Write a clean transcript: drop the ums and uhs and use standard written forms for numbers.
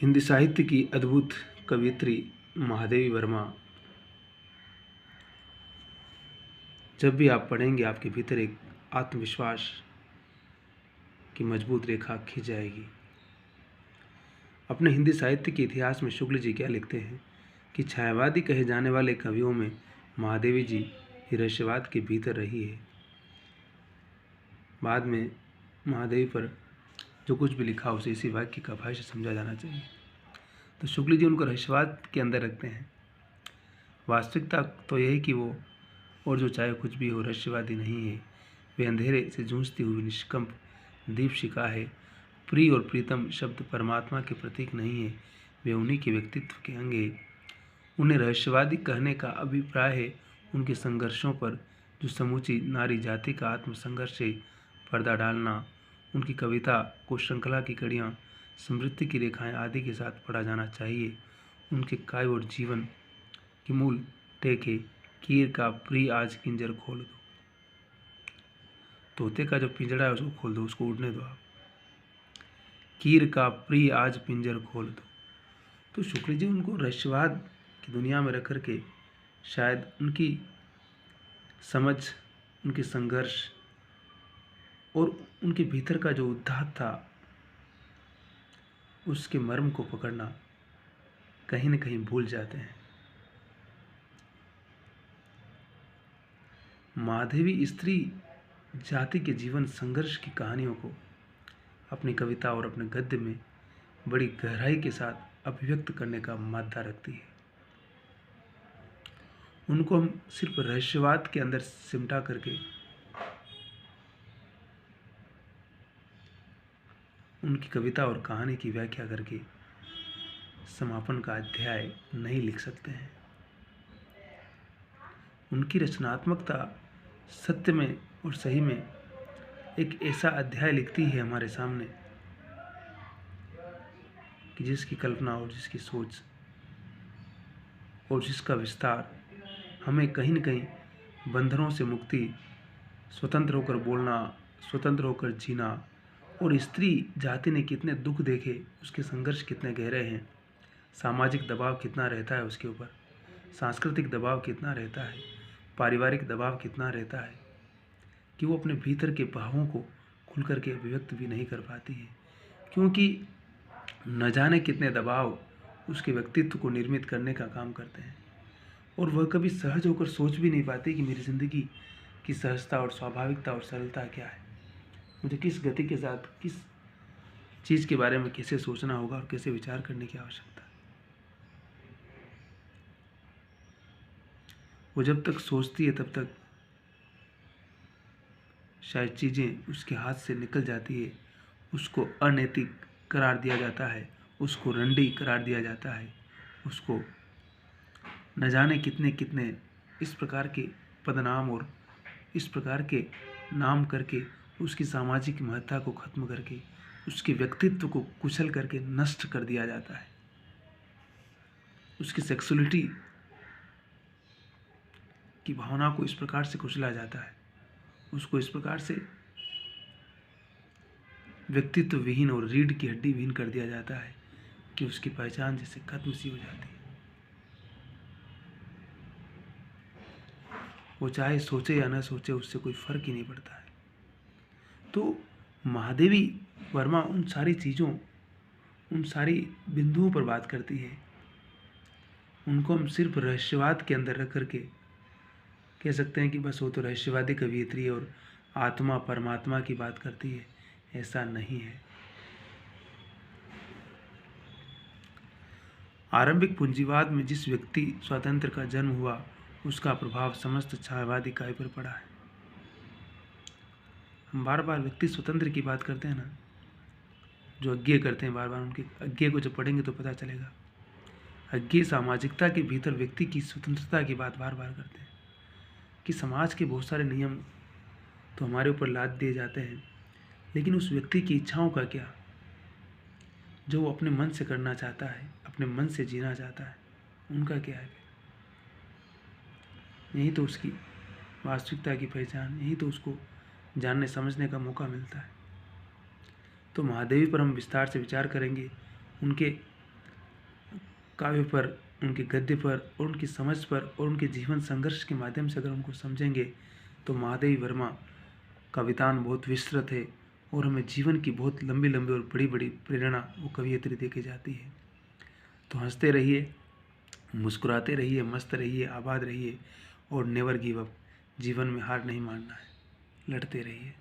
हिंदी साहित्य की अद्भुत कवयित्री महादेवी वर्मा, जब भी आप पढ़ेंगे आपके भीतर एक आत्मविश्वास की मजबूत रेखा खिंच जाएगी। अपने हिंदी साहित्य के इतिहास में शुक्ल जी क्या लिखते हैं कि छायावादी कहे जाने वाले कवियों में महादेवी जी ही रहस्यवाद के भीतर रही है। बाद में महादेवी पर जो कुछ भी लिखा उसे इसी वाक्य का भाष्य समझा जाना चाहिए। तो शुक्ल जी उनको रहस्यवाद के अंदर रखते हैं। वास्तविकता तो यही कि वो और जो चाहे कुछ भी हो रहस्यवादी नहीं है। वे अंधेरे से जूझती हुई निष्कंप दीपशिखा है। प्रिय और प्रीतम शब्द परमात्मा के प्रतीक नहीं है, वे उन्हीं के व्यक्तित्व के अंग है। उन्हें रहस्यवादी कहने का अभिप्राय है उनके संघर्षों पर जो समूची नारी जाति का आत्मसंघर्ष से पर्दा डालना। उनकी कविता को श्रृंखला की कड़ियाँ, समृद्धि की रेखाएं आदि के साथ पढ़ा जाना चाहिए। उनके काव्य और जीवन की मूल टेक है कीर का प्रिय आज पिंजर खोल दो। तोते का जो पिंजड़ा है उसको खोल दो, उसको उड़ने दो आप। कीर का प्रिय आज पिंजर खोल दो। तो शुक्ल जी उनको रहस्यवाद की दुनिया में रख कर के शायद उनकी समझ, उनके संघर्ष और उनके भीतर का जो उद्धात था उसके मर्म को पकड़ना कहीं न कहीं भूल जाते हैं। महादेवी स्त्री जाति के जीवन संघर्ष की कहानियों को अपनी कविता और अपने गद्य में बड़ी गहराई के साथ अभिव्यक्त करने का मादा रखती है। उनको हम सिर्फ रहस्यवाद के अंदर सिमटा करके उनकी कविता और कहानी की व्याख्या करके समापन का अध्याय नहीं लिख सकते हैं। उनकी रचनात्मकता सत्य में और सही में एक ऐसा अध्याय लिखती है हमारे सामने कि जिसकी कल्पना और जिसकी सोच और जिसका विस्तार हमें कहीं न कहीं बंधनों से मुक्ति, स्वतंत्र होकर बोलना, स्वतंत्र होकर जीना और स्त्री जाति ने कितने दुख देखे, उसके संघर्ष कितने गहरे हैं, सामाजिक दबाव कितना रहता है उसके ऊपर, सांस्कृतिक दबाव कितना रहता है, पारिवारिक दबाव कितना रहता है कि वो अपने भीतर के भावों को खुल कर के अभिव्यक्त भी नहीं कर पाती है, क्योंकि न जाने कितने दबाव उसके व्यक्तित्व को निर्मित करने का काम करते हैं और वह कभी सहज होकर सोच भी नहीं पाती कि मेरी ज़िंदगी की सहजता और स्वाभाविकता और सरलता क्या है, मुझे किस गति के साथ किस चीज़ के बारे में कैसे सोचना होगा और कैसे विचार करने की आवश्यकता है। वो जब तक सोचती है तब तक शायद चीज़ें उसके हाथ से निकल जाती है, उसको अनैतिक करार दिया जाता है, उसको रंडी करार दिया जाता है, उसको न जाने कितने कितने इस प्रकार के पदनाम और इस प्रकार के नाम करके उसकी सामाजिक महत्ता को खत्म करके उसके व्यक्तित्व को कुचल करके नष्ट कर दिया जाता है। उसकी सेक्सुअलिटी की भावना को इस प्रकार से कुचला जाता है, उसको इस प्रकार से व्यक्तित्व विहीन और रीढ़ की हड्डी विहीन कर दिया जाता है कि उसकी पहचान जैसे खत्म सी हो जाती है। वो चाहे सोचे या न सोचे उससे कोई फर्क ही नहीं पड़ता है। तो महादेवी वर्मा उन सारी चीज़ों, उन सारी बिंदुओं पर बात करती है। उनको हम सिर्फ रहस्यवाद के अंदर रख करके कह सकते हैं कि बस वो तो रहस्यवादी कवियत्री और आत्मा परमात्मा की बात करती है, ऐसा नहीं है। आरंभिक पूंजीवाद में जिस व्यक्ति स्वातंत्र का जन्म हुआ उसका प्रभाव समस्त छायावादी काव्य पर पड़ा है। हम बार बार व्यक्ति स्वतंत्र की बात करते हैं ना, जो अज्ञेय करते हैं, बार बार उनके अज्ञेय को जब पढ़ेंगे तो पता चलेगा। अज्ञेय सामाजिकता के भीतर व्यक्ति की स्वतंत्रता की बात बार बार करते हैं कि समाज के बहुत सारे नियम तो हमारे ऊपर लाद दिए जाते हैं, लेकिन उस व्यक्ति की इच्छाओं का क्या, जो वो अपने मन से करना चाहता है, अपने मन से जीना चाहता है, उनका क्या है। यही तो उसकी वास्तविकता की पहचान, यही तो उसको जानने समझने का मौका मिलता है। तो महादेवी पर हम विस्तार से विचार करेंगे, उनके काव्य पर, उनके गद्य पर और उनकी समझ पर और उनके जीवन संघर्ष के माध्यम से अगर उनको समझेंगे तो महादेवी वर्मा का वितान बहुत विस्तृत है और हमें जीवन की बहुत लंबी लंबी और बड़ी बड़ी प्रेरणा वो कवियत्री दे के जाती है। तो हंसते रहिए, मुस्कुराते रहिए, मस्त रहिए, आबाद रहिए और नेवर गिव अप। जीवन में हार नहीं मानना है, लड़ते रहिए।